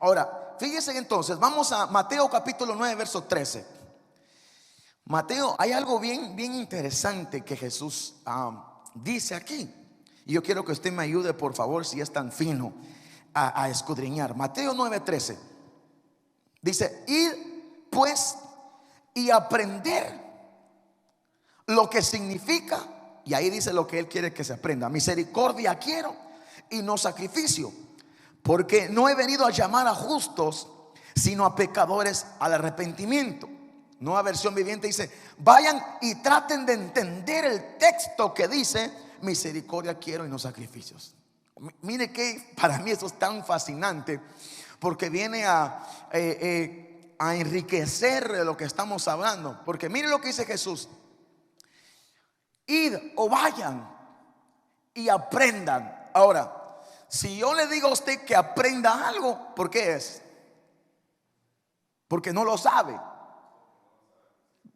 Ahora, fíjense entonces, vamos a Mateo capítulo 9, verso 13. Mateo, hay algo bien interesante que Jesús dice aquí. Y yo quiero que usted me ayude, por favor, si es tan fino, a escudriñar. Mateo 9:13 dice: id pues y aprender lo que significa, y ahí dice lo que Él quiere que se aprenda: misericordia quiero y no sacrificio, porque no he venido a llamar a justos, sino a pecadores al arrepentimiento. Nueva Versión Viviente dice: vayan y traten de entender el texto que dice misericordia quiero y no sacrificios. Mire que para mí esto es tan fascinante, porque viene a enriquecer lo que estamos hablando. Porque mire lo que dice Jesús: id o vayan y aprendan. Ahora, si yo le digo a usted que aprenda algo, ¿por qué es? Porque no lo sabe.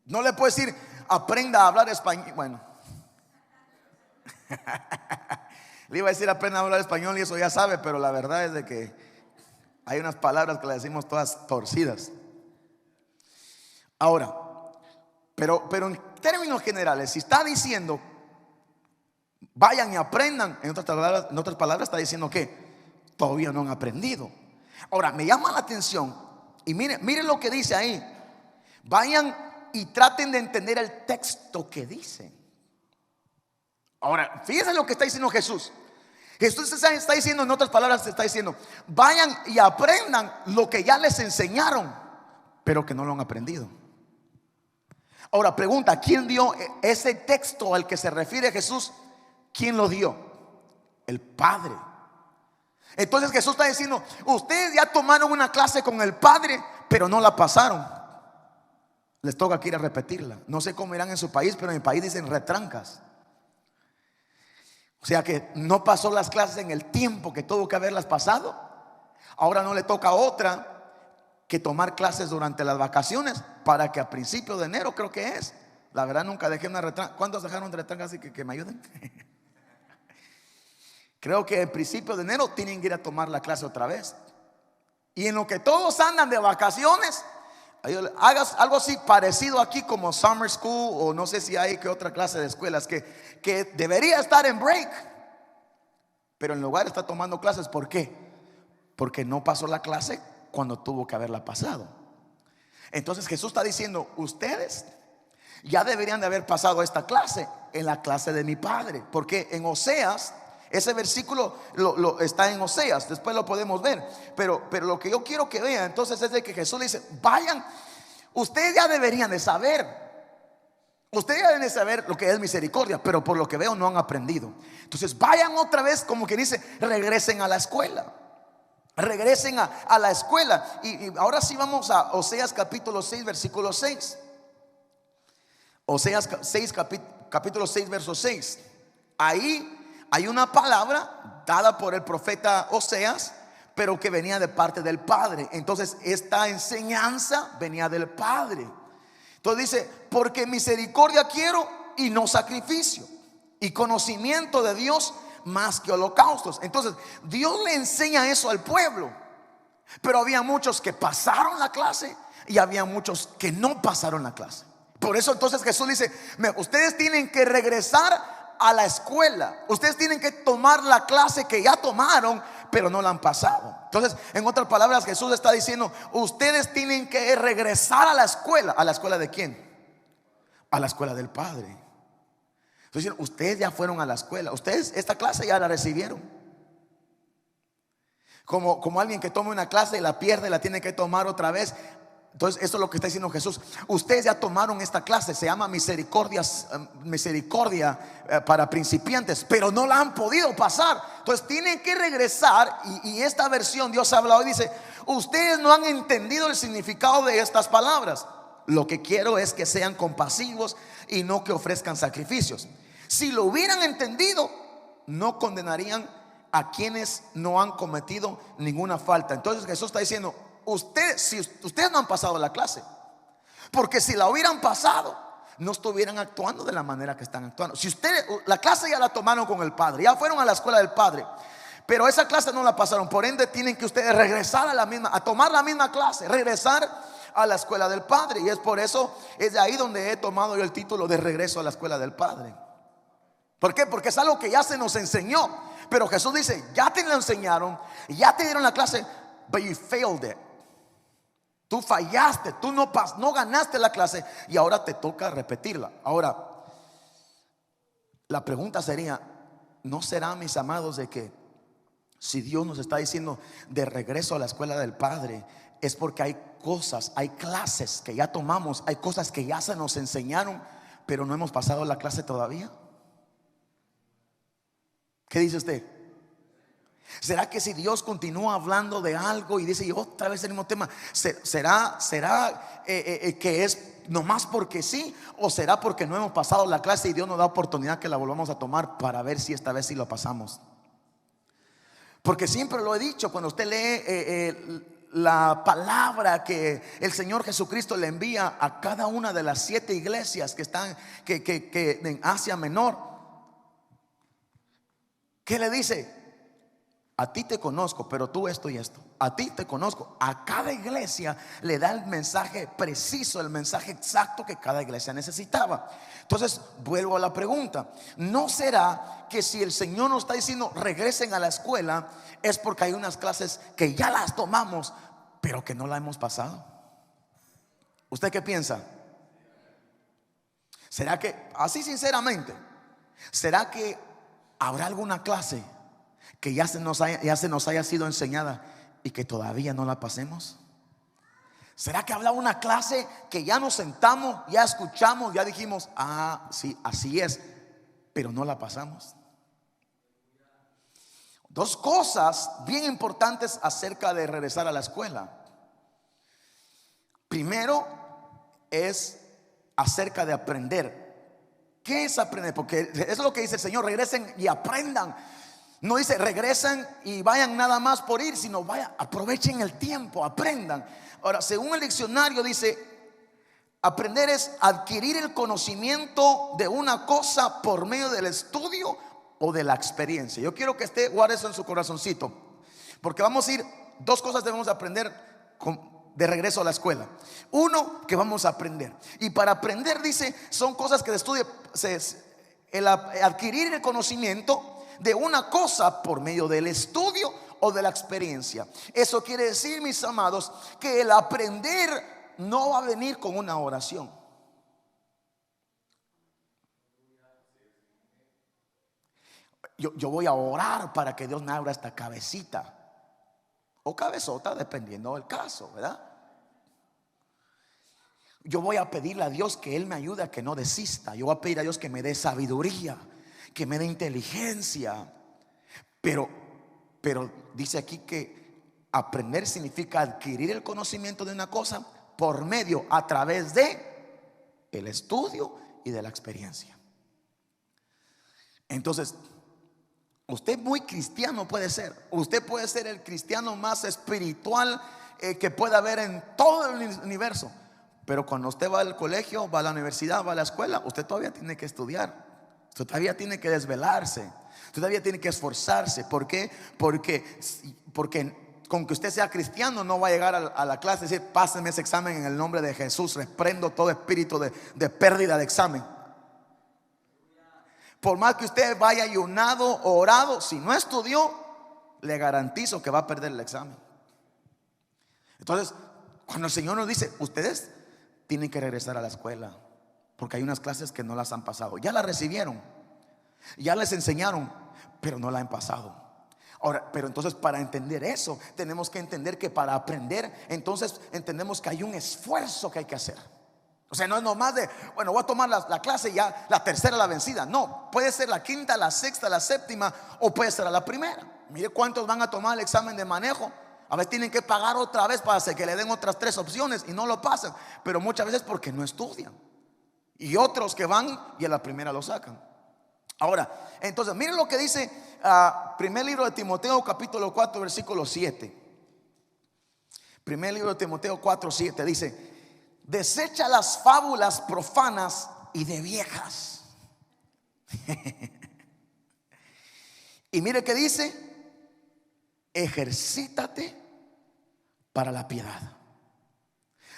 No le puedo decir aprenda a hablar español. Bueno, le iba a decir aprenda a hablar español y eso ya sabe, pero la verdad es de que hay unas palabras que le decimos todas torcidas. Ahora, pero en términos generales, si está diciendo vayan y aprendan, en otras palabras está diciendo que todavía no han aprendido. Ahora, me llama la atención, y mire lo que dice ahí: vayan y traten de entender el texto que dice. Ahora, fíjense lo que está diciendo Jesús. Jesús está diciendo, en otras palabras, está diciendo: vayan y aprendan lo que ya les enseñaron, pero que no lo han aprendido. Ahora, pregunta: ¿quién dio ese texto al que se refiere Jesús? ¿Quién lo dio? El Padre. Entonces Jesús está diciendo: ustedes ya tomaron una clase con el Padre, pero no la pasaron. Les toca que ir a repetirla. No sé cómo irán en su país, pero en mi país dicen retrancas. O sea que no pasó las clases en el tiempo que tuvo que haberlas pasado. Ahora no le toca a otra que tomar clases durante las vacaciones, para que a principios de enero, creo que es. La verdad nunca dejé una retranca. ¿Cuántos dejaron de retranca? Así que me ayuden. Creo que a principios de enero tienen que ir a tomar la clase otra vez. Y en lo que todos andan de vacaciones, hagas algo así parecido aquí como summer school, o no sé si hay que otra clase de escuelas que debería estar en break, pero en lugar está tomando clases. ¿Por qué? Porque no pasó la clase cuando tuvo que haberla pasado. Entonces Jesús está diciendo: ustedes ya deberían de haber pasado esta clase en la clase de mi Padre. Porque en Oseas, ese versículo está en Oseas, después lo podemos ver, pero lo que yo quiero que vean entonces es de que Jesús le dice: vayan, ustedes ya deberían de saber, ustedes ya deben de saber lo que es misericordia, pero por lo que veo no han aprendido. Entonces vayan otra vez, como que dice, regresen a la escuela. Regresen a la escuela. Y ahora sí vamos a Oseas capítulo 6, versículo 6. Oseas 6, capítulo 6, verso 6. Ahí hay una palabra dada por el profeta Oseas, pero que venía de parte del Padre. Entonces esta enseñanza venía del Padre. Entonces dice: porque misericordia quiero y no sacrificio, y conocimiento de Dios más que holocaustos. Entonces Dios le enseña eso al pueblo, pero había muchos que pasaron la clase y había muchos que no pasaron la clase. Por eso entonces Jesús dice: ustedes tienen que regresar a la escuela, ustedes tienen que tomar la clase que ya tomaron, pero no la han pasado. Entonces, en otras palabras, Jesús está diciendo: ustedes tienen que regresar a la escuela. ¿A la escuela de quién? A la escuela del Padre. Entonces, ustedes ya fueron a la escuela, ustedes esta clase ya la recibieron. Como alguien que toma una clase y la pierde, la tiene que tomar otra vez. Entonces eso es lo que está diciendo Jesús: ustedes ya tomaron esta clase, se llama misericordia para principiantes, pero no la han podido pasar. Entonces tienen que regresar. Y esta versión Dios habla hoy, dice: ustedes no han entendido el significado de estas palabras. Lo que quiero es que sean compasivos y no que ofrezcan sacrificios. Si lo hubieran entendido, no condenarían a quienes no han cometido ninguna falta. Entonces Jesús está diciendo: ustedes no han pasado la clase, porque si la hubieran pasado, no estuvieran actuando de la manera que están actuando. Si ustedes la clase ya la tomaron con el Padre, ya fueron a la escuela del Padre, Pero esa clase no la pasaron, por ende tienen que ustedes regresar a tomar la misma clase, regresar a la escuela del Padre. Y es por eso, es de ahí donde he tomado yo el título de regreso a la escuela del Padre. ¿Por qué? Porque es algo que ya se nos enseñó. Pero Jesús dice, ya te lo enseñaron, ya te dieron la clase, but you failed it. Tú fallaste, tú no ganaste la clase y ahora te toca repetirla. Ahora, la pregunta sería, ¿no será, mis amados, de que si Dios nos está diciendo de regreso a la escuela del Padre, es porque hay cosas, hay clases que ya tomamos, hay cosas que ya se nos enseñaron, pero no hemos pasado la clase todavía? ¿Qué dice usted? ¿Será que si Dios continúa hablando de algo y dice otra vez el mismo tema, será que es nomás porque sí? ¿O será porque no hemos pasado la clase y Dios nos da oportunidad que la volvamos a tomar para ver si esta vez sí lo pasamos? Porque siempre lo he dicho, cuando usted lee la palabra que el Señor Jesucristo le envía a cada una de las 7 iglesias que están en Asia Menor, ¿qué le dice? A ti te conozco, pero tú esto y esto. A ti te conozco. A cada iglesia le da el mensaje preciso, el mensaje exacto que cada iglesia necesitaba. Entonces vuelvo a la pregunta, ¿no será que si el Señor nos está diciendo regresen a la escuela, es porque hay unas clases que ya las tomamos, pero que no la hemos pasado? ¿Usted qué piensa? ¿Será que, así sinceramente, será que habrá alguna clase que ya se nos haya sido enseñada y que todavía no la pasemos? ¿Será que habrá una clase que ya nos sentamos, ya escuchamos, ya dijimos, sí, así es, pero no la pasamos? Dos cosas bien importantes acerca de regresar a la escuela. Primero es acerca de aprender. ¿Qué es aprender? Porque es lo que dice el Señor, regresen y aprendan. No dice regresen y vayan nada más por ir, sino aprovechen el tiempo, aprendan. Ahora, según el diccionario dice, aprender es adquirir el conocimiento de una cosa por medio del estudio o de la experiencia. Yo quiero que usted guarde eso en su corazoncito, porque vamos a ir, dos cosas debemos aprender de regreso a la escuela. Uno, que vamos a aprender, y para aprender dice, son cosas que de estudio, el adquirir el conocimiento de una cosa por medio del estudio o de la experiencia. Eso quiere decir, mis amados, que el aprender no va a venir con una oración. Yo voy a orar para que Dios me abra esta cabecita o cabezota, dependiendo del caso, ¿verdad? Yo voy a pedirle a Dios que Él me ayude a que no desista. Yo voy a pedir a Dios que me dé sabiduría, que me dé inteligencia. Pero dice aquí que aprender significa adquirir el conocimiento de una cosa por medio, a través de el estudio y de la experiencia. Entonces, usted muy cristiano puede ser. Usted puede ser el cristiano más espiritual que pueda haber en todo el universo. Pero cuando usted va al colegio, va a la universidad, va a la escuela, usted todavía tiene que estudiar. Usted todavía tiene que desvelarse. Usted todavía tiene que esforzarse. ¿Por qué? Porque con que usted sea cristiano no va a llegar a la clase y decir, pásenme ese examen en el nombre de Jesús. Reprendo todo espíritu de pérdida de examen. Por más que usted vaya ayunado o orado, si no estudió, le garantizo que va a perder el examen. Entonces, cuando el Señor nos dice, ustedes tienen que regresar a la escuela, porque hay unas clases que no las han pasado. Ya las recibieron, ya les enseñaron, pero no la han pasado. Ahora, pero entonces para entender eso, tenemos que entender que para aprender, entonces entendemos que hay un esfuerzo que hay que hacer. O sea, no es nomás de, bueno, voy a tomar la clase y ya la tercera la vencida. No, puede ser la quinta, la sexta, la séptima, o puede ser a la primera. Mire cuántos van a tomar el examen de manejo. A veces tienen que pagar otra vez para que le den otras 3 opciones y no lo pasan. Pero muchas veces porque no estudian. Y otros que van y a la primera lo sacan. Ahora, entonces, miren lo que dice primer libro de Timoteo, capítulo 4, versículo 7. Primer libro de Timoteo 4, 7 dice: desecha las fábulas profanas y de viejas. Y mire que dice: ejercítate para la piedad.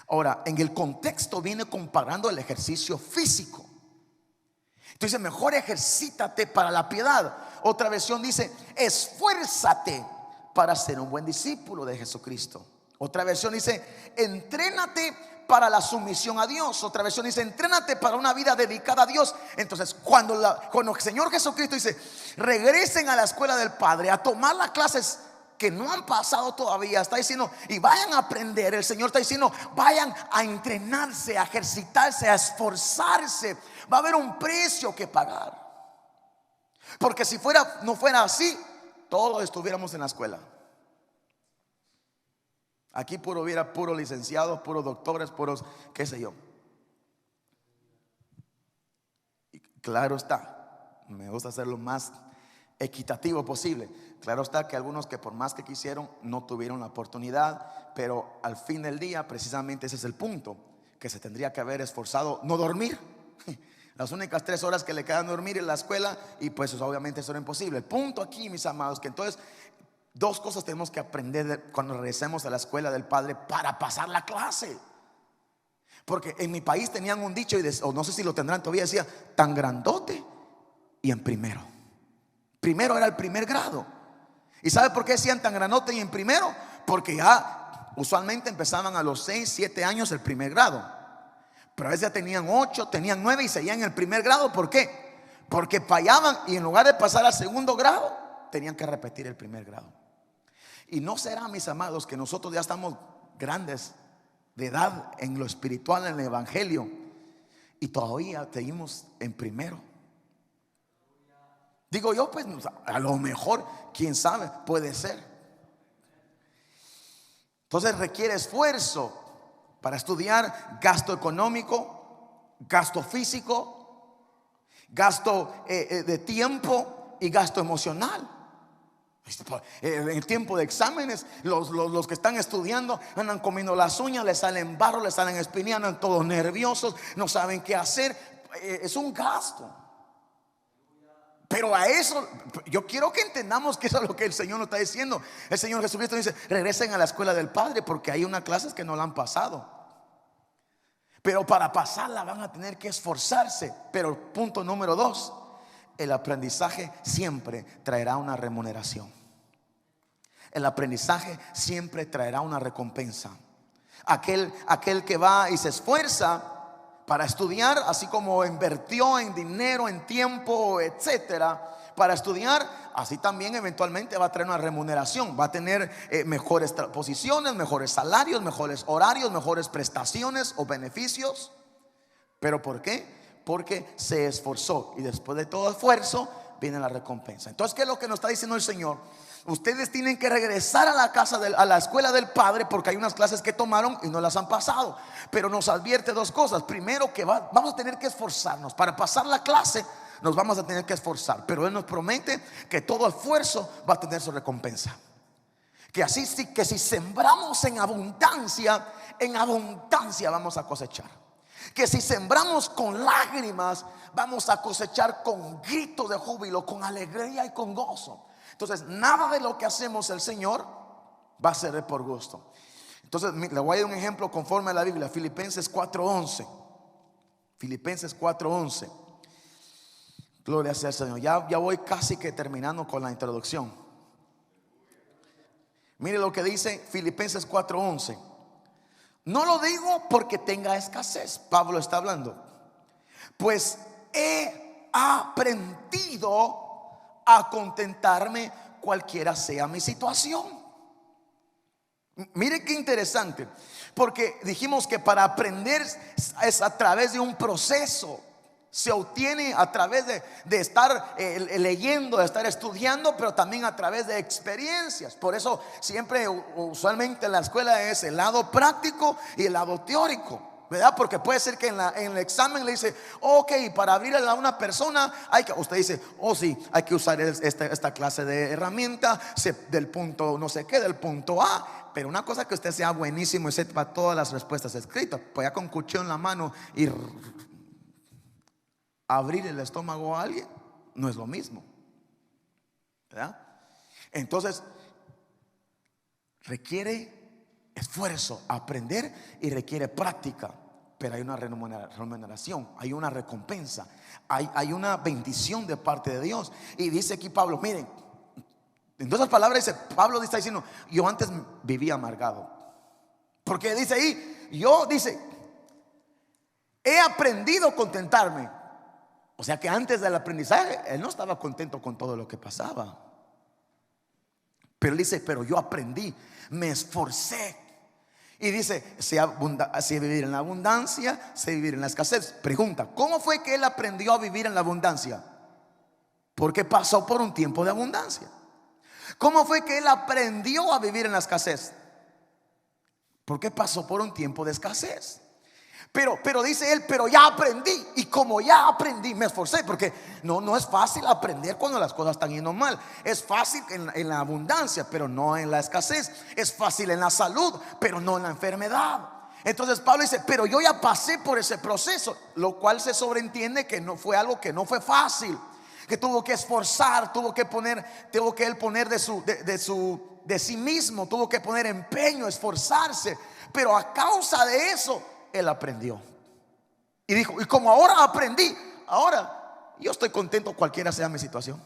Ahora, en el contexto viene comparando el ejercicio físico. Entonces, mejor ejercítate para la piedad. Otra versión dice, esfuérzate para ser un buen discípulo de Jesucristo. Otra versión dice, entrénate para la sumisión a Dios. Otra versión dice, entrénate para una vida dedicada a Dios. Entonces, cuando el Señor Jesucristo dice, regresen a la escuela del Padre a tomar las clases que no han pasado todavía, está diciendo, y vayan a aprender. El Señor está diciendo, vayan a entrenarse, a ejercitarse, a esforzarse. Va a haber un precio que pagar. Porque si no fuera así, todos estuviéramos en la escuela. Aquí hubiera puro licenciados, puros doctores, puros qué sé yo. Y claro está, me gusta hacer lo más equitativo posible. Claro está que algunos que por más que quisieron no tuvieron la oportunidad, pero al fin del día precisamente ese es el punto, que se tendría que haber esforzado, no dormir. Las únicas 3 horas que le quedan dormir en la escuela, y pues obviamente eso era imposible. El punto aquí, mis amados, que entonces 2 cosas tenemos que aprender cuando regresemos a la escuela del Padre para pasar la clase. Porque en mi país tenían un dicho, o no sé si lo tendrán todavía, decía, tan grandote y en primero. Primero era el primer grado. ¿Y sabe por qué decían tan grandote y en primero? Porque ya usualmente empezaban a los 6, 7 años el primer grado. Pero a veces ya tenían 8, tenían 9 y seguían en el primer grado. ¿Por qué? Porque fallaban y en lugar de pasar al segundo grado, tenían que repetir el primer grado. Y no será, mis amados, que nosotros ya estamos grandes de edad en lo espiritual, en el evangelio, y todavía seguimos en primero. Digo yo, pues a lo mejor, quién sabe, puede ser. Entonces requiere esfuerzo para estudiar, gasto económico, gasto físico, gasto de tiempo y gasto emocional. En el tiempo de exámenes, los que están estudiando andan comiendo las uñas, les salen barro, les salen espinas, andan todos nerviosos, no saben qué hacer. Es un gasto. Pero a eso, yo quiero que entendamos que eso es lo que el Señor nos está diciendo. El Señor Jesucristo dice, regresen a la escuela del Padre, porque hay unas clases que no la han pasado. Pero para pasarla van a tener que esforzarse. Pero punto número 2, el aprendizaje siempre traerá una remuneración. El aprendizaje siempre traerá una recompensa. Aquel que va y se esfuerza para estudiar, así como invirtió en dinero, en tiempo, etcétera, para estudiar, así también eventualmente va a traer una remuneración. Va a tener mejores posiciones, mejores salarios, mejores horarios, mejores prestaciones o beneficios. ¿Pero por qué? Porque se esforzó, y después de todo esfuerzo viene la recompensa. Entonces, ¿qué es lo que nos está diciendo el Señor? Ustedes tienen que regresar a la escuela del Padre, porque hay unas clases que tomaron y no las han pasado. Pero nos advierte 2 cosas. Primero, que vamos a tener que esforzarnos. Para pasar la clase nos vamos a tener que esforzar. Pero Él nos promete que todo esfuerzo va a tener su recompensa. Que si sembramos en abundancia vamos a cosechar. Que si sembramos con lágrimas, vamos a cosechar con gritos de júbilo, con alegría y con gozo. Entonces, nada de lo que hacemos el Señor va a ser por gusto. Entonces, le voy a dar un ejemplo conforme a la Biblia. Filipenses 4:11. Filipenses 4:11. Gloria sea al Señor. Ya voy casi que terminando con la introducción. Mire lo que dice Filipenses 4:11. No lo digo porque tenga escasez. Pablo está hablando. Pues he aprendido a contentarme cualquiera sea mi situación. Mire qué interesante, porque dijimos que para aprender es a través de un proceso. Se obtiene a través de estar leyendo, de estar estudiando, pero también a través de experiencias. Por eso siempre, usualmente en la escuela es el lado práctico y el lado teórico, ¿verdad? Porque puede ser que en el examen le dice, ok, para abrirle a una persona usted dice, sí, hay que usar esta clase de herramienta del punto no sé qué, del punto A. Pero una cosa es que usted sea buenísimo y sepa todas las respuestas escritas, pues ya con cuchillo en la mano y abrir el estómago a alguien no es lo mismo, ¿verdad? Entonces, requiere esfuerzo, aprender, y requiere práctica. Pero hay una remuneración, hay una recompensa, hay una bendición de parte de Dios. Y dice aquí Pablo, miren, en otras palabras dice, Pablo está diciendo, yo antes vivía amargado. Porque dice ahí, he aprendido a contentarme. O sea que antes del aprendizaje él no estaba contento con todo lo que pasaba. Pero él dice, pero yo aprendí, me esforcé. Y dice, sé vivir en la abundancia, sé vivir en la escasez. Pregunta, ¿cómo fue que él aprendió a vivir en la abundancia? Porque pasó por un tiempo de abundancia. ¿Cómo fue que él aprendió a vivir en la escasez? Porque pasó por un tiempo de escasez. Pero dice él, pero ya aprendí. Y como ya aprendí, me esforcé. Porque no es fácil aprender cuando las cosas están yendo mal. Es fácil en la abundancia, pero no en la escasez. Es fácil en la salud, pero no en la enfermedad. Entonces Pablo dice, pero yo ya pasé por ese proceso. Lo cual se sobreentiende que no fue algo que no fue fácil, que tuvo que esforzar, tuvo que él poner de sí mismo, tuvo que poner empeño, esforzarse. Pero a causa de eso él aprendió. Y dijo, y como ahora aprendí, ahora yo estoy contento cualquiera sea mi situación.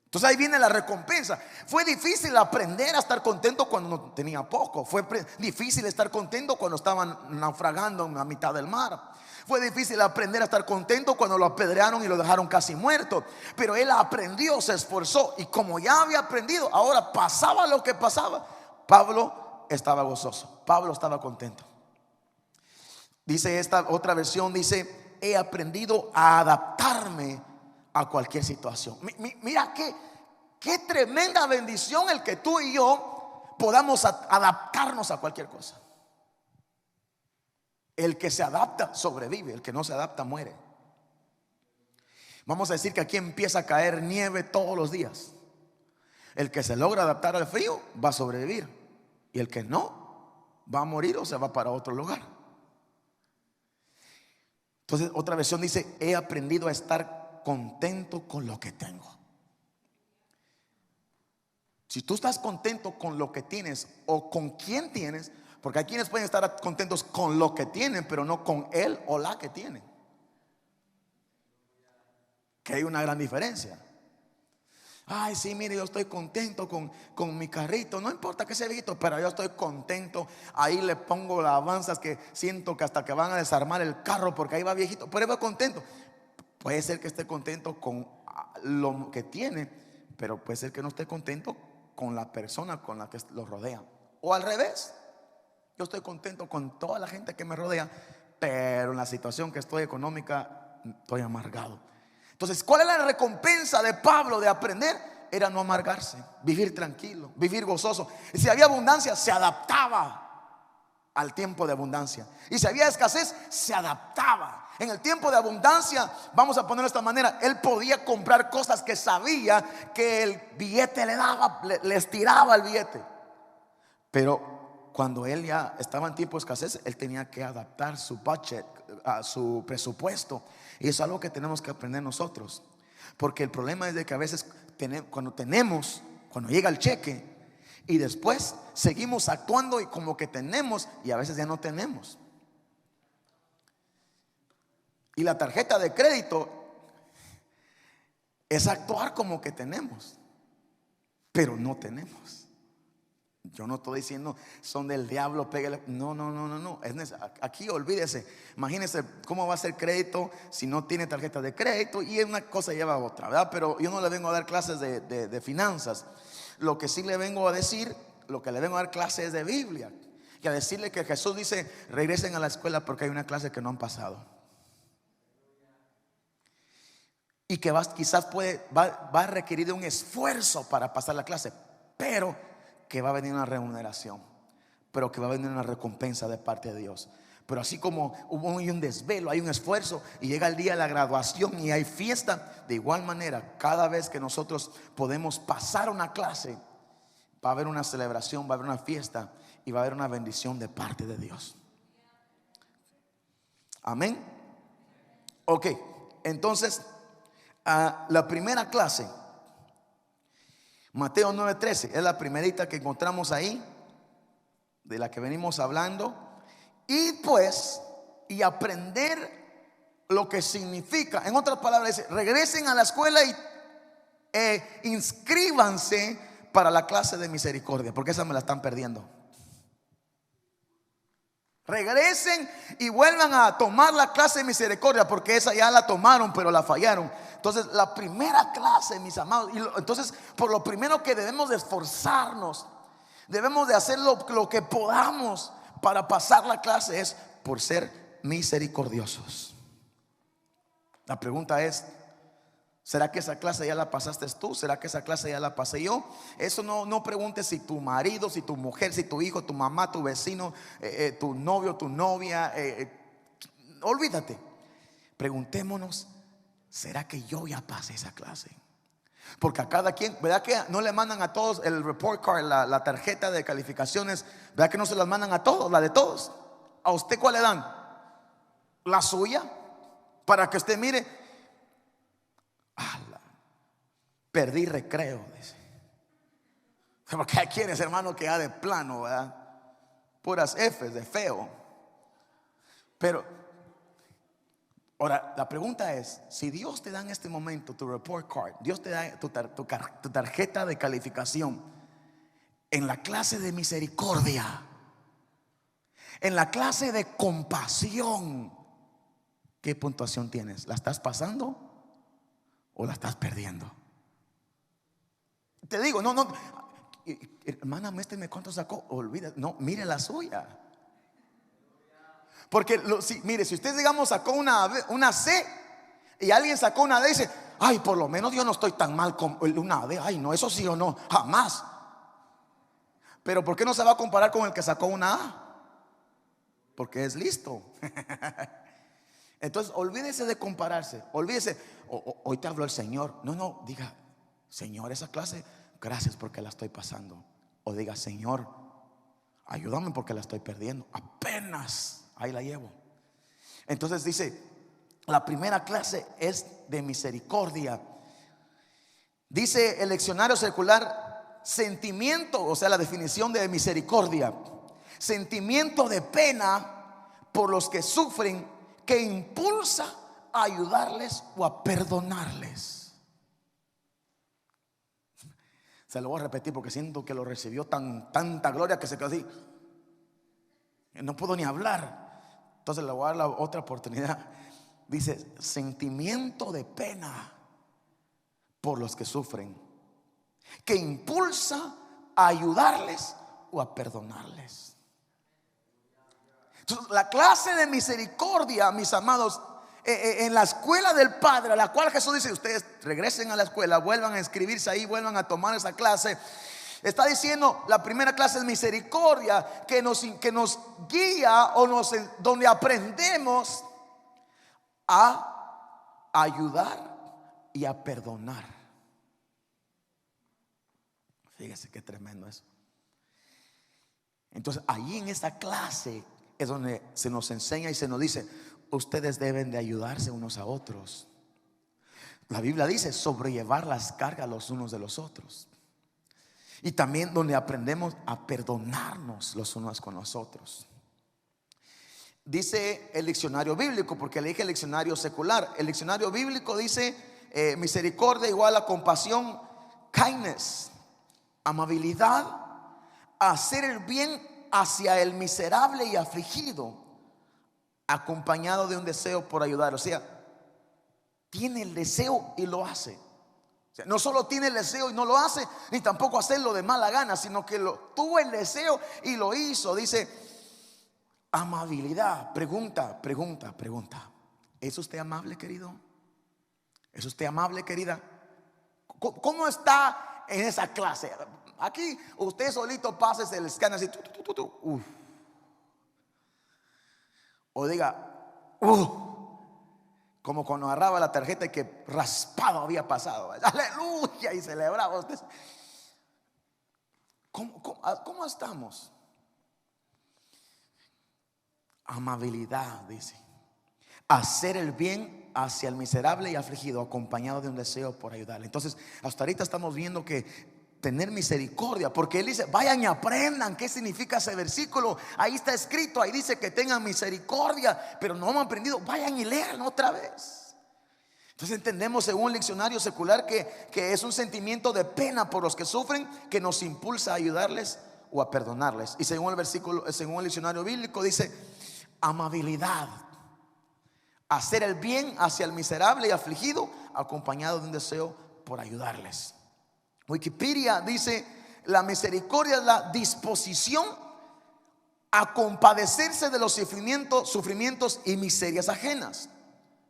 Entonces ahí viene la recompensa. Fue difícil aprender a estar contento cuando no tenía poco. Fue difícil estar contento cuando estaban naufragando en la mitad del mar. Fue difícil aprender a estar contento cuando lo apedrearon y lo dejaron casi muerto. Pero él aprendió, se esforzó. Y como ya había aprendido, ahora pasaba lo que pasaba, Pablo estaba gozoso, Pablo estaba contento. Dice esta otra versión, dice, he aprendido a adaptarme a cualquier situación. Mira qué tremenda bendición el que tú y yo podamos adaptarnos a cualquier cosa. El que se adapta sobrevive, el que no se adapta muere. Vamos a decir que aquí empieza a caer nieve todos los días. El que se logra adaptar al frío va a sobrevivir, y el que no va a morir o se va para otro lugar. Entonces otra versión dice, he aprendido a estar contento con lo que tengo. Si tú estás contento con lo que tienes o con quien tienes, porque hay quienes pueden estar contentos con lo que tienen, pero no con él o la que tienen, que hay una gran diferencia. Ay, sí, mire, yo estoy contento con mi carrito. No importa que sea viejito, pero yo estoy contento. Ahí le pongo alabanzas que siento que hasta que van a desarmar el carro, porque ahí va viejito, pero va contento. Puede ser que esté contento con lo que tiene, pero puede ser que no esté contento con la persona con la que lo rodea. O al revés, yo estoy contento con toda la gente que me rodea, pero en la situación que estoy económica estoy amargado. Entonces, ¿cuál es la recompensa de Pablo de aprender? Era no amargarse, vivir tranquilo, vivir gozoso. Y si había abundancia, se adaptaba al tiempo de abundancia. Y si había escasez, se adaptaba. En el tiempo de abundancia, vamos a ponerlo de esta manera, él podía comprar cosas que sabía que el billete le daba, le estiraba el billete. Pero cuando él ya estaba en tiempo de escasez, él tenía que adaptar su budget, a su presupuesto. Y eso es algo que tenemos que aprender nosotros. Porque el problema es de que a veces cuando llega el cheque, y después seguimos actuando y como que tenemos, y a veces ya no tenemos. Y la tarjeta de crédito es actuar como que tenemos, pero no tenemos. Yo no estoy diciendo son del diablo, pégale. No. Aquí olvídese. Imagínese cómo va a ser crédito si no tiene tarjeta de crédito, y una cosa lleva a otra, ¿verdad? Pero yo no le vengo a dar clases de finanzas. Lo que sí le vengo a decir, lo que le vengo a dar clases de Biblia, y a decirle que Jesús dice, regresen a la escuela porque hay una clase que no han pasado. Y que quizás va a requerir de un esfuerzo para pasar la clase, pero que va a venir una remuneración, pero que va a venir una recompensa de parte de Dios. Pero así como hubo un desvelo, hay un esfuerzo, y llega el día de la graduación y hay fiesta, de igual manera cada vez que nosotros podemos pasar una clase, va a haber una celebración, va a haber una fiesta, y va a haber una bendición de parte de Dios. Amén. Ok, entonces la primera clase, Mateo 9:13 es la primerita que encontramos ahí, de la que venimos hablando. Y aprender lo que significa. En otras palabras dice: regresen a la escuela y inscríbanse para la clase de misericordia, porque esa me la están perdiendo. Regresen y vuelvan a tomar la clase de misericordia, porque esa ya la tomaron pero la fallaron. Entonces la primera clase, mis amados, entonces por lo primero que debemos de esforzarnos, debemos de hacer lo que podamos para pasar la clase, es por ser misericordiosos. La pregunta es: ¿será que esa clase ya la pasaste tú? ¿Será que esa clase ya la pasé yo? Eso no preguntes si tu marido, si tu mujer, si tu hijo, tu mamá, tu vecino, tu novio, tu novia. Olvídate. Preguntémonos: ¿será que yo ya pasé esa clase? Porque a cada quien, ¿verdad que no le mandan a todos el report card, la tarjeta de calificaciones? ¿Verdad que no se las mandan a todos, la de todos? ¿A usted cuál le dan? ¿La suya? Para que usted mire: perdí recreo, dice. Porque hay quienes, hermano, que ya de plano, ¿verdad? Puras F's de feo. Pero ahora la pregunta es: si Dios te da en este momento tu report card, Dios te da tu tarjeta de calificación en la clase de misericordia, en la clase de compasión, ¿qué puntuación tienes? ¿La estás pasando o la estás perdiendo? Te digo, no, hermana, muéstrame cuánto sacó. Olvida, no, mire la suya. Porque mire, si usted, digamos, sacó una C y alguien sacó una D, dice: ay, por lo menos yo no estoy tan mal con una D. Ay, no, eso sí o no, jamás. Pero ¿por qué no se va a comparar con el que sacó una A? Porque es listo. Entonces olvídese de compararse. Olvídese: hoy te habló el Señor. No, diga: Señor, esa clase, gracias porque la estoy pasando. O diga: Señor, ayúdame porque la estoy perdiendo. Apenas ahí la llevo. Entonces dice: la primera clase es de misericordia. Dice el leccionario secular: sentimiento, o sea, la definición de misericordia: sentimiento de pena por los que sufren, que impulsa a ayudarles o a perdonarles. Se lo voy a repetir porque siento que lo recibió tanta gloria que se quedó así. No puedo ni hablar. Entonces le voy a dar la otra oportunidad. Dice: sentimiento de pena por los que sufren, que impulsa a ayudarles o a perdonarles. Entonces, la clase de misericordia, mis amados, en la escuela del Padre, a la cual Jesús dice: ustedes regresen a la escuela, vuelvan a inscribirse ahí, vuelvan a tomar esa clase. Está diciendo: la primera clase es misericordia, que nos guía donde aprendemos a ayudar y a perdonar. Fíjese qué tremendo eso. Entonces allí en esta clase es donde se nos enseña y se nos dice: ustedes deben de ayudarse unos a otros. La Biblia dice: sobrellevar las cargas los unos de los otros. Y también donde aprendemos a perdonarnos los unos con los otros. Dice el diccionario bíblico, porque le dije el diccionario secular. El diccionario bíblico dice: misericordia igual a compasión, kindness, amabilidad, hacer el bien hacia el miserable y afligido, acompañado de un deseo por ayudar. O sea, tiene el deseo y lo hace. O sea, no solo tiene el deseo y no lo hace, ni tampoco hacerlo de mala gana, sino que tuvo el deseo y lo hizo. Dice: amabilidad. Pregunta: ¿es usted amable, querido? ¿Es usted amable, querida? ¿Cómo está en esa clase? Aquí usted solito pase el escáner así, o diga: como cuando agarraba la tarjeta y que raspado había pasado. Aleluya, y celebraba usted. ¿Cómo estamos? Amabilidad, dice: hacer el bien hacia el miserable y afligido, acompañado de un deseo por ayudarle. Entonces hasta ahorita estamos viendo que tener misericordia, porque él dice, vayan y aprendan qué significa ese versículo. Ahí está escrito, ahí dice que tengan misericordia, pero no hemos aprendido. Vayan y lean otra vez. Entonces entendemos según el diccionario secular que es un sentimiento de pena por los que sufren que nos impulsa a ayudarles o a perdonarles. Y según el versículo, según el diccionario bíblico, dice amabilidad, hacer el bien hacia el miserable y afligido, acompañado de un deseo por ayudarles. Wikipedia dice: la misericordia es la disposición a compadecerse de los sufrimientos y miserias ajenas.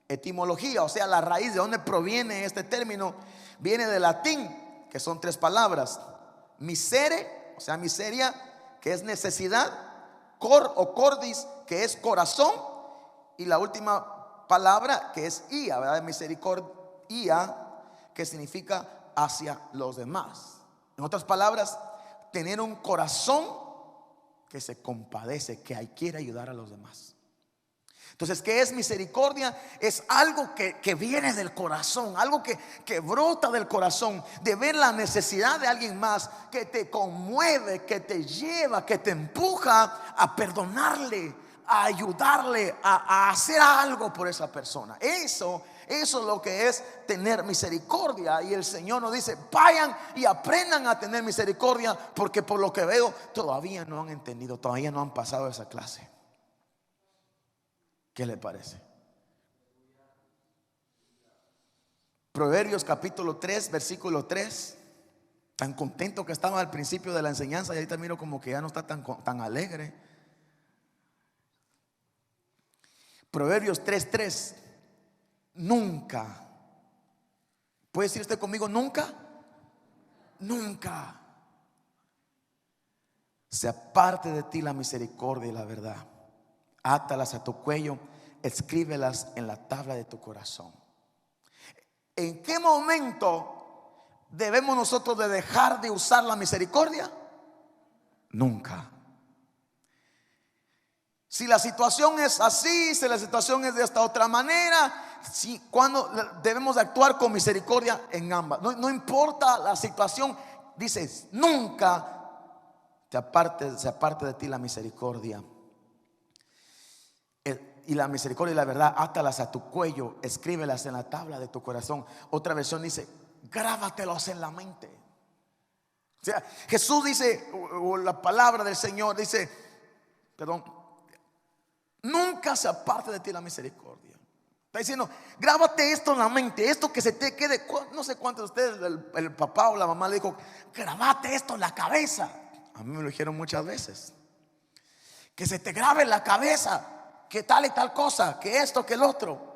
Etimología, o sea, la raíz de donde proviene este término, viene del latín, que son 3 palabras: misere, o sea, miseria, que es necesidad; cor o cordis, que es corazón; y la última palabra, que es ia, ¿verdad? Misericordia, que significa hacia los demás. En otras palabras, tener un corazón que se compadece, que quiere ayudar a los demás. Entonces, ¿qué es misericordia? Es algo que viene del corazón, algo que brota del corazón, de ver la necesidad de alguien más, que te conmueve, que te lleva, que te empuja a perdonarle, a ayudarle, a hacer algo por esa persona. Eso es lo que es tener misericordia. Y el Señor nos dice: vayan y aprendan a tener misericordia, porque por lo que veo todavía no han entendido, todavía no han pasado esa clase. ¿Qué le parece? Proverbios capítulo 3, versículo 3. Tan contento que estaba al principio de la enseñanza, y ahorita miro como que ya no está tan alegre. Proverbios 3:3. Nunca. ¿Puede decir usted conmigo nunca? Nunca se aparte de ti la misericordia y la verdad. Átalas a tu cuello, escríbelas en la tabla de tu corazón. ¿En qué momento debemos nosotros de dejar de usar la misericordia? Nunca. Si la situación es así, si la situación es de esta otra manera, cuando debemos de actuar con misericordia en ambas. No importa la situación, dices, nunca se aparte de ti la misericordia. Y la misericordia y la verdad, átalas a tu cuello, escríbelas en la tabla de tu corazón. Otra versión dice: grábatelos en la mente. O sea, Jesús dice, o la palabra del Señor dice, nunca se aparte de ti la misericordia. Está diciendo: grábate esto en la mente, esto que se te quede. No sé cuántos de ustedes, el papá o la mamá le dijo: grábate esto en la cabeza. A mí me lo dijeron muchas veces. Que se te grabe en la cabeza que tal y tal cosa, que esto, que el otro.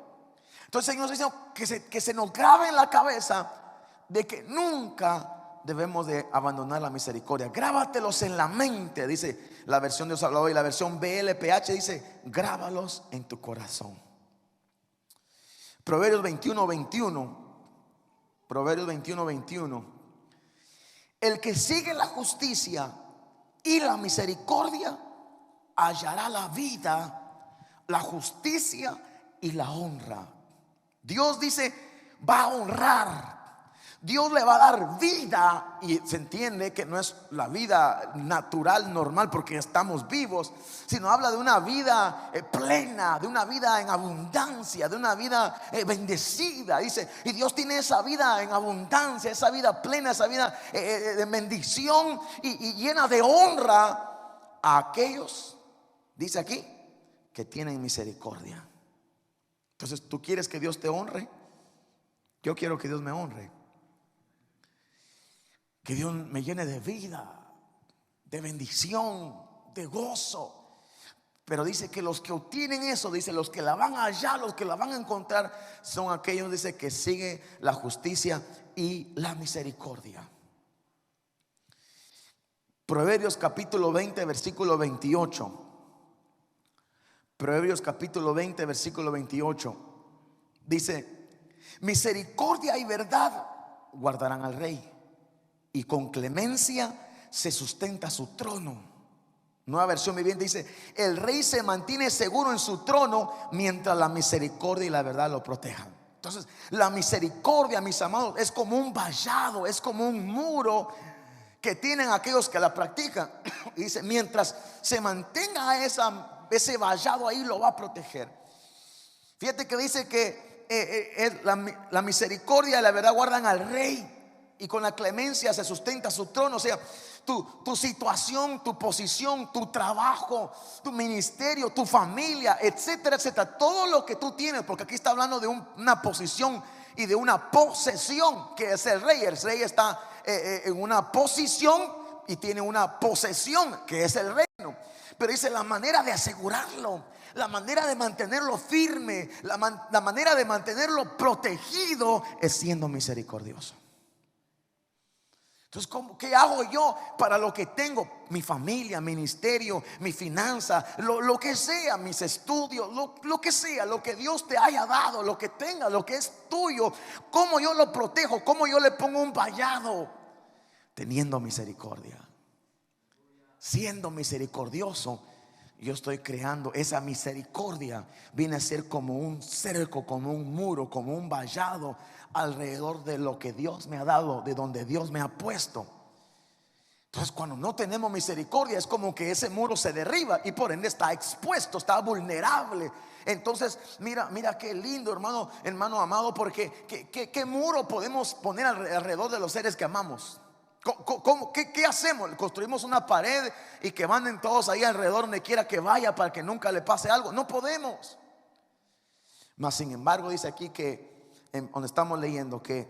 Entonces el Señor dice que se nos grabe en la cabeza de que nunca debemos de abandonar la misericordia. Grábatelos en la mente, dice la versión de Dios Habla Hoy. Y la versión BLPH dice: grábalos en tu corazón. Proverbios 21:21. Proverbios 21:21. El que sigue la justicia y la misericordia hallará la vida, la justicia y la honra. Dios dice: va a honrar. Dios le va a dar vida. Y se entiende que no es la vida natural, normal, porque estamos vivos, sino habla de una vida plena, de una vida en abundancia, de una vida bendecida. Dice, y Dios tiene esa vida en abundancia, esa vida plena, esa vida de bendición y llena de honra a aquellos, dice aquí, que tienen misericordia. Entonces, ¿tú quieres que Dios te honre? Yo quiero que Dios me honre. Que Dios me llene de vida, de bendición, de gozo. Pero dice que los que obtienen eso, dice, los que la van a hallar, los que la van a encontrar, son aquellos, dice, que siguen la justicia y la misericordia. Proverbios capítulo 20, versículo 28. Proverbios capítulo 20, versículo 28. Dice: misericordia y verdad guardarán al rey, y con clemencia se sustenta su trono. Nueva versión viviente dice: el rey se mantiene seguro en su trono mientras la misericordia y la verdad lo protejan. Entonces, la misericordia, mis amados, es como un vallado, es como un muro que tienen aquellos que la practican. Y dice, mientras se mantenga ese vallado ahí, lo va a proteger. Fíjate que dice que la misericordia y la verdad guardan al rey, y con la clemencia se sustenta su trono. O sea, tu situación, tu posición, tu trabajo, tu ministerio, tu familia, etcétera, etcétera, todo lo que tú tienes, porque aquí está hablando de una posición y de una posesión, que es el rey. El rey está en una posición y tiene una posesión, que es el reino. Pero dice, la manera de asegurarlo, la manera de mantenerlo firme, la manera de mantenerlo protegido es siendo misericordioso. Entonces, ¿qué hago yo para lo que tengo? Mi familia, ministerio, mi finanza, lo que sea, mis estudios, lo que sea, lo que Dios te haya dado, lo que tenga, lo que es tuyo. ¿Cómo yo lo protejo? ¿Cómo yo le pongo un vallado? Teniendo misericordia, siendo misericordioso. Yo estoy creando esa misericordia. Viene a ser como un cerco, como un muro, como un vallado alrededor de lo que Dios me ha dado, de donde Dios me ha puesto. Entonces, cuando no tenemos misericordia, es como que ese muro se derriba y por ende está expuesto, está vulnerable. Entonces, mira qué lindo, hermano amado, porque ¿qué muro podemos poner alrededor de los seres que amamos? ¿Qué hacemos? ¿Construimos una pared y que manden todos ahí alrededor donde quiera que vaya para que nunca le pase algo? No podemos. Mas sin embargo dice aquí que donde estamos leyendo que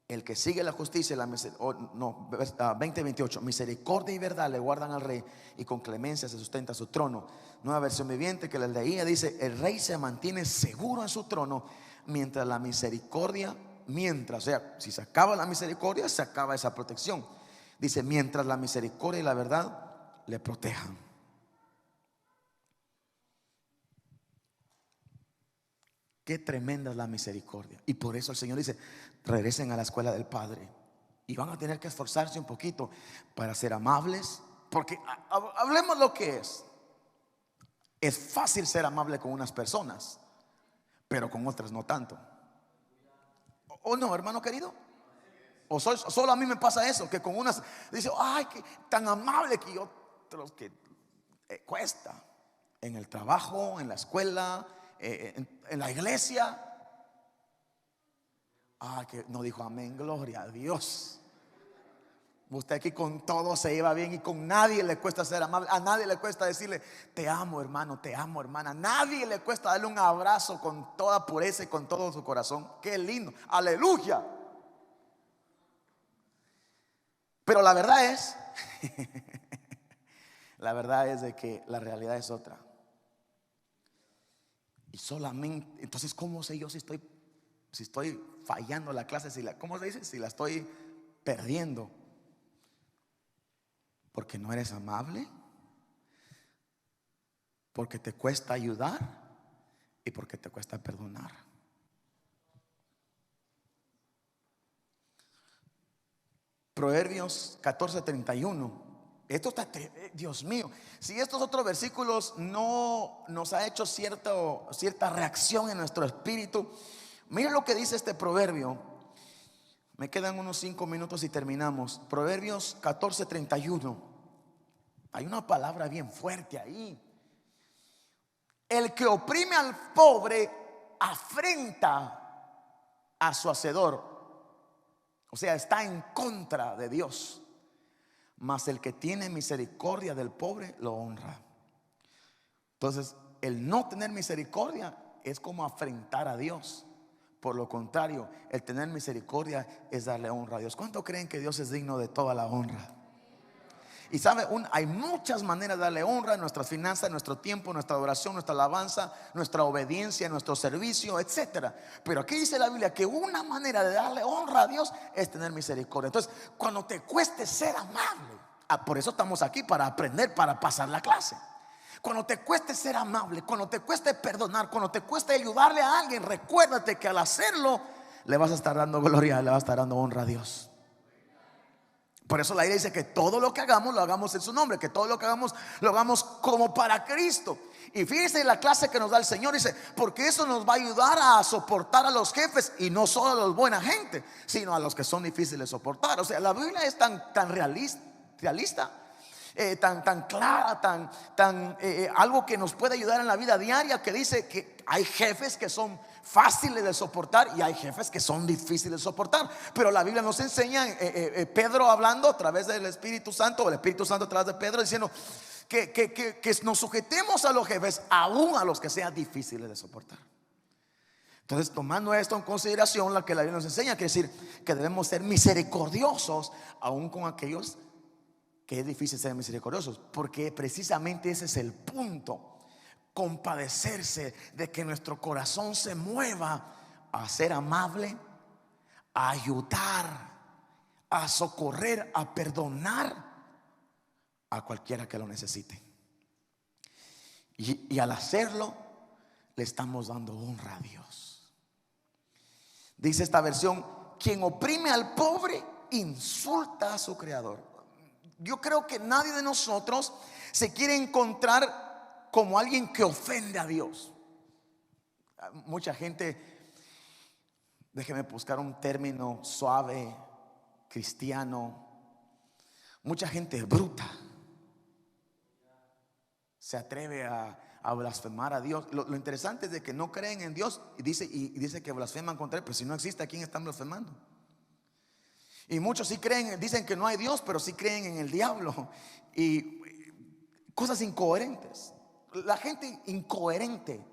el que sigue la justicia, 20:28, misericordia y verdad le guardan al rey, y con clemencia se sustenta su trono. Nueva versión viviente que les leía dice, el rey se mantiene seguro en su trono mientras la misericordia, o sea, si se acaba la misericordia, se acaba esa protección. Dice, mientras la misericordia y la verdad le protejan. Qué tremenda es la misericordia. Y por eso el Señor dice, regresen a la escuela del Padre. Y van a tener que esforzarse un poquito para ser amables. Porque hablemos lo que es. Es fácil ser amable con unas personas, pero con otras no tanto. ¿O no, hermano querido? ¿O solo a mí me pasa eso? Que con unas dice, ay, que tan amable, que otros que cuesta. En el trabajo, en la escuela, en la iglesia. Que no dijo amén, gloria a Dios. Usted aquí con todo se lleva bien y con nadie le cuesta ser amable. A nadie le cuesta decirle, te amo hermano, te amo hermana. A nadie le cuesta darle un abrazo con toda pureza y con todo su corazón. Qué lindo, aleluya. Pero la verdad es la verdad es de que la realidad es otra. Y solamente, entonces, ¿cómo sé yo si estoy fallando la clase? ¿Cómo se dice? Si la estoy perdiendo. Porque no eres amable, porque te cuesta ayudar y porque te cuesta perdonar. Proverbios 14:31. Esto está, Dios mío, si estos otros versículos no nos ha hecho cierta reacción en nuestro espíritu, mira lo que dice este proverbio. Me quedan unos 5 minutos y terminamos. Proverbios 14:31. Hay una palabra bien fuerte ahí. El que oprime al pobre afrenta a su hacedor. O sea, está en contra de Dios. Mas el que tiene misericordia del pobre lo honra. Entonces, el no tener misericordia es como afrentar a Dios. Por lo contrario, el tener misericordia es darle honra a Dios. ¿Cuánto creen que Dios es digno de toda la honra? Y sabe, hay muchas maneras de darle honra en nuestras finanzas, nuestro tiempo, nuestra adoración, nuestra alabanza, nuestra obediencia, nuestro servicio, etcétera. Pero aquí dice la Biblia que una manera de darle honra a Dios es tener misericordia. Entonces, cuando te cueste ser amable, por eso estamos aquí, para aprender, para pasar la clase. Cuando te cueste ser amable, cuando te cueste perdonar, cuando te cueste ayudarle a alguien, recuérdate que al hacerlo le vas a estar dando gloria, le vas a estar dando honra a Dios. Por eso la Biblia dice que todo lo que hagamos lo hagamos en su nombre, que todo lo que hagamos lo hagamos como para Cristo. Y fíjense la clase que nos da el Señor. Dice, porque eso nos va a ayudar a soportar a los jefes, y no solo a los buena gente, sino a los que son difíciles de soportar. O sea, la Biblia es tan realista, tan clara, algo que nos puede ayudar en la vida diaria, que dice que hay jefes que son fáciles de soportar y hay jefes que son difíciles de soportar. Pero la Biblia nos enseña, Pedro hablando a través del Espíritu Santo, o el Espíritu Santo a través de Pedro, diciendo que nos sujetemos a los jefes, aún a los que sean difíciles de soportar. Entonces, tomando esto en consideración, lo que la Biblia nos enseña, quiere decir que debemos ser misericordiosos aún con aquellos que es difícil ser misericordiosos, porque precisamente ese es el punto: compadecerse, de que nuestro corazón se mueva a ser amable, a ayudar, a socorrer, a perdonar a cualquiera que lo necesite. Y al hacerlo, le estamos dando honra a Dios. Dice esta versión: quien oprime al pobre insulta a su creador. Yo creo que nadie de nosotros se quiere encontrar como alguien que ofende a Dios. Mucha gente, déjeme buscar un término suave, cristiano, mucha gente bruta se atreve a blasfemar a Dios. Lo interesante es de que no creen en Dios, y dice que blasfeman contra él. Pero si no existe, ¿a quién están blasfemando? Y muchos sí creen, dicen que no hay Dios, pero sí creen en el diablo y cosas incoherentes. La gente incoherente,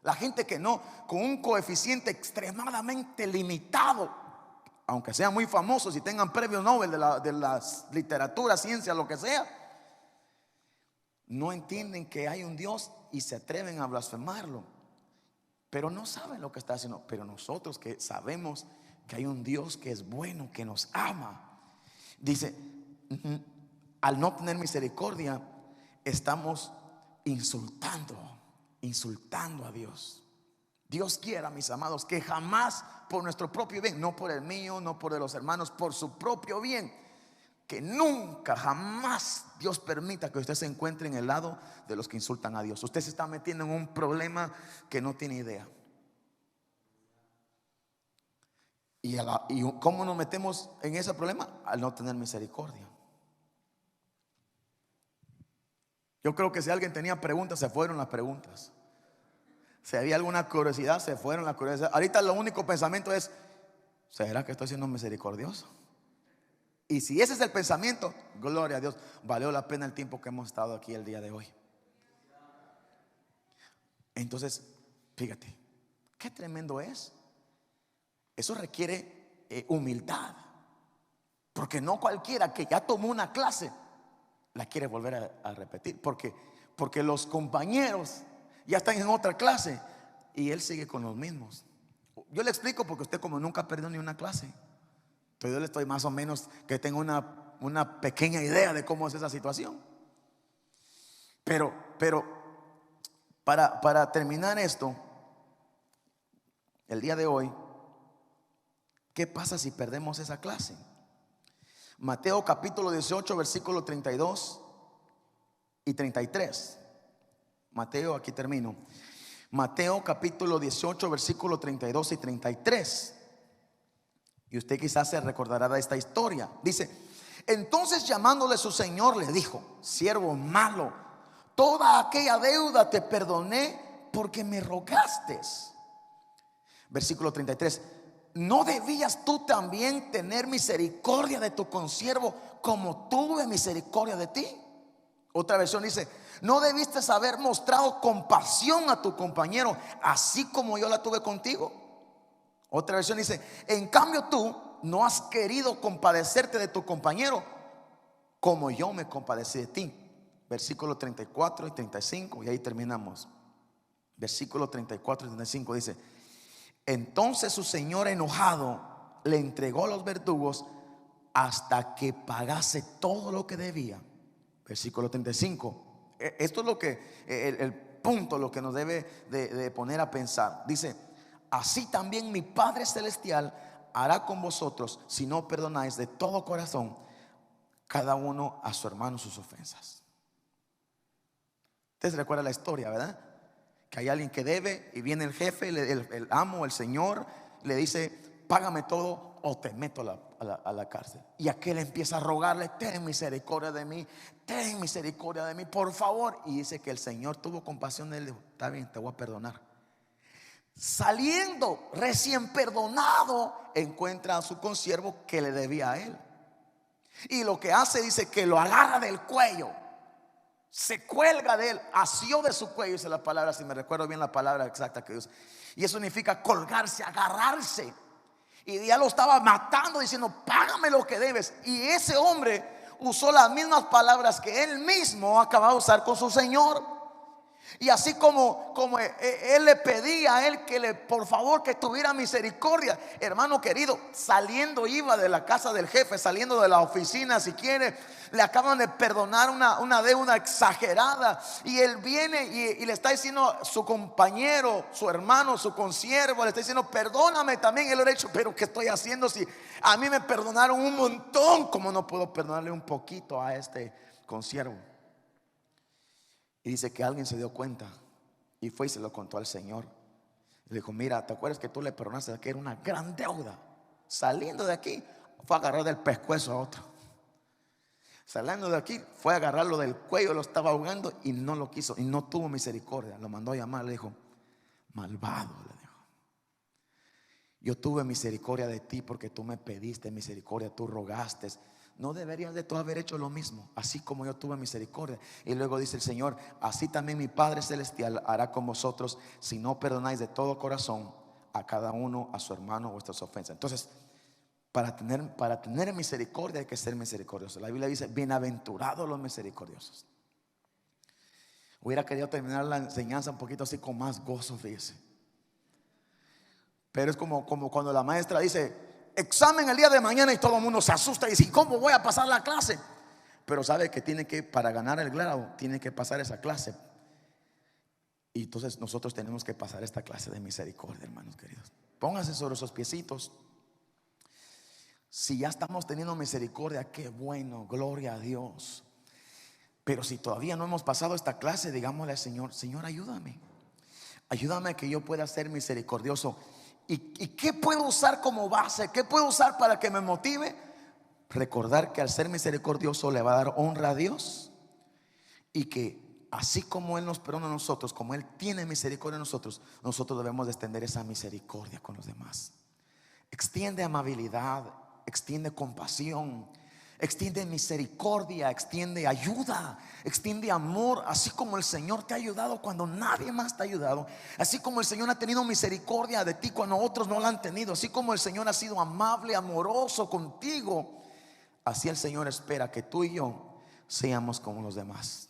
la gente que no, con un coeficiente extremadamente limitado, aunque sean muy famosos y tengan premios Nobel de las literaturas, ciencia, lo que sea, no entienden que hay un Dios y se atreven a blasfemarlo, pero no saben lo que está haciendo. Pero nosotros que sabemos que hay un Dios que es bueno, que nos ama, dice, al no tener misericordia, estamos insultando a Dios. Dios quiera, mis amados, que jamás por nuestro propio bien, no por el mío, no por de los hermanos, por su propio bien, que nunca, jamás Dios permita que usted se encuentre en el lado de los que insultan a Dios. Usted se está metiendo en un problema que no tiene idea. ¿Y cómo nos metemos en ese problema? Al no tener misericordia. Yo creo que si alguien tenía preguntas, se fueron las preguntas. Si había alguna curiosidad, se fueron las curiosidades. Ahorita lo único pensamiento es: ¿será que estoy siendo misericordioso? Y si ese es el pensamiento, gloria a Dios, valió la pena el tiempo que hemos estado aquí el día de hoy. Entonces, fíjate, qué tremendo es. Eso requiere humildad, porque no cualquiera que ya tomó una clase la quiere volver a repetir, porque los compañeros ya están en otra clase y él sigue con los mismos. Yo le explico, porque usted como nunca perdió ni una clase, pero yo le estoy más o menos, que tengo una pequeña idea de cómo es esa situación. Pero para terminar esto, el día de hoy, ¿qué pasa si perdemos esa clase? Mateo capítulo 18, versículo 32 y 33. Mateo, aquí termino. Mateo capítulo 18, versículo 32 y 33. Y usted quizás se recordará de esta historia. Dice: entonces llamándole su señor le dijo: siervo malo, toda aquella deuda te perdoné porque me rogaste. Versículo 33. ¿No debías tú también tener misericordia de tu consiervo como tuve misericordia de ti? Otra versión dice: ¿no debiste haber mostrado compasión a tu compañero así como yo la tuve contigo? Otra versión dice: en cambio tú no has querido compadecerte de tu compañero como yo me compadecí de ti. Versículo 34 y 35, y ahí terminamos. Versículo 34 y 35 dice: entonces su señor enojado le entregó a los verdugos hasta que pagase todo lo que debía. Versículo 35. Esto es lo que el punto, lo que nos debe de poner a pensar. Dice: así también mi Padre Celestial hará con vosotros si no perdonáis de todo corazón cada uno a su hermano sus ofensas. Usted se recuerda la historia, ¿verdad? Que hay alguien que debe y viene el jefe, el amo, el señor, le dice: págame todo o te meto a la cárcel. Y aquel empieza a rogarle: ten misericordia de mí, ten misericordia de mí, por favor. Y dice que el Señor tuvo compasión de él, dijo: está bien, te voy a perdonar. Saliendo recién perdonado, encuentra a su consiervo que le debía a él. Y lo que hace, dice que lo agarra del cuello, se cuelga de él, asió de su cuello, dice la palabra, si me recuerdo bien la palabra exacta que usa. Y eso significa colgarse, agarrarse. Y ya lo estaba matando, diciendo: págame lo que debes. Y ese hombre usó las mismas palabras que él mismo acababa de usar con su Señor. Y así como él le pedía a él que por favor que tuviera misericordia, hermano querido, saliendo iba de la casa del jefe, saliendo de la oficina, si quiere, le acaban de perdonar una deuda exagerada. Y él viene y le está diciendo a su compañero, su hermano, su consiervo, le está diciendo: perdóname también. Él le ha dicho: pero ¿qué estoy haciendo si a mí me perdonaron un montón? ¿Cómo no puedo perdonarle un poquito a este consiervo? Y dice que alguien se dio cuenta y fue y se lo contó al Señor. Le dijo: mira, ¿te acuerdas que tú le perdonaste? Que era una gran deuda. Saliendo de aquí, fue a agarrar del pescuezo a otro. Saliendo de aquí, fue a agarrarlo del cuello, lo estaba ahogando y no lo quiso, y no tuvo misericordia. Lo mandó a llamar, le dijo: malvado, le dijo, yo tuve misericordia de ti porque tú me pediste misericordia, tú rogaste. ¿No deberías de tú haber hecho lo mismo? Así como yo tuve misericordia. Y luego dice el Señor: así también mi Padre Celestial hará con vosotros si no perdonáis de todo corazón a cada uno, a su hermano, vuestras ofensas. Entonces, para tener misericordia hay que ser misericordioso. La Biblia dice: bienaventurados los misericordiosos. Hubiera querido terminar la enseñanza un poquito así con más gozo, fíjese. Pero es como cuando la maestra dice: examen el día de mañana, y todo el mundo se asusta y dice: ¿cómo voy a pasar la clase? Pero sabe que tiene que, para ganar el grado, tiene que pasar esa clase. Y entonces nosotros tenemos que pasar esta clase de misericordia, hermanos queridos. Pónganse sobre esos piecitos. Si ya estamos teniendo misericordia, qué bueno, gloria a Dios. Pero si todavía no hemos pasado esta clase, digámosle al Señor: Señor, ayúdame. Ayúdame a que yo pueda ser misericordioso. ¿Y qué puedo usar como base? ¿Qué puedo usar para que me motive? Recordar que al ser misericordioso le va a dar honra a Dios. Y que así como Él nos perdona a nosotros, como Él tiene misericordia a nosotros, nosotros debemos de extender esa misericordia con los demás. Extiende amabilidad, extiende compasión, extiende misericordia, extiende ayuda, extiende amor. Así como el Señor te ha ayudado cuando nadie más te ha ayudado, así como el Señor ha tenido misericordia de ti cuando otros no la han tenido, así como el Señor ha sido amable, amoroso contigo, así el Señor espera que tú y yo seamos como los demás.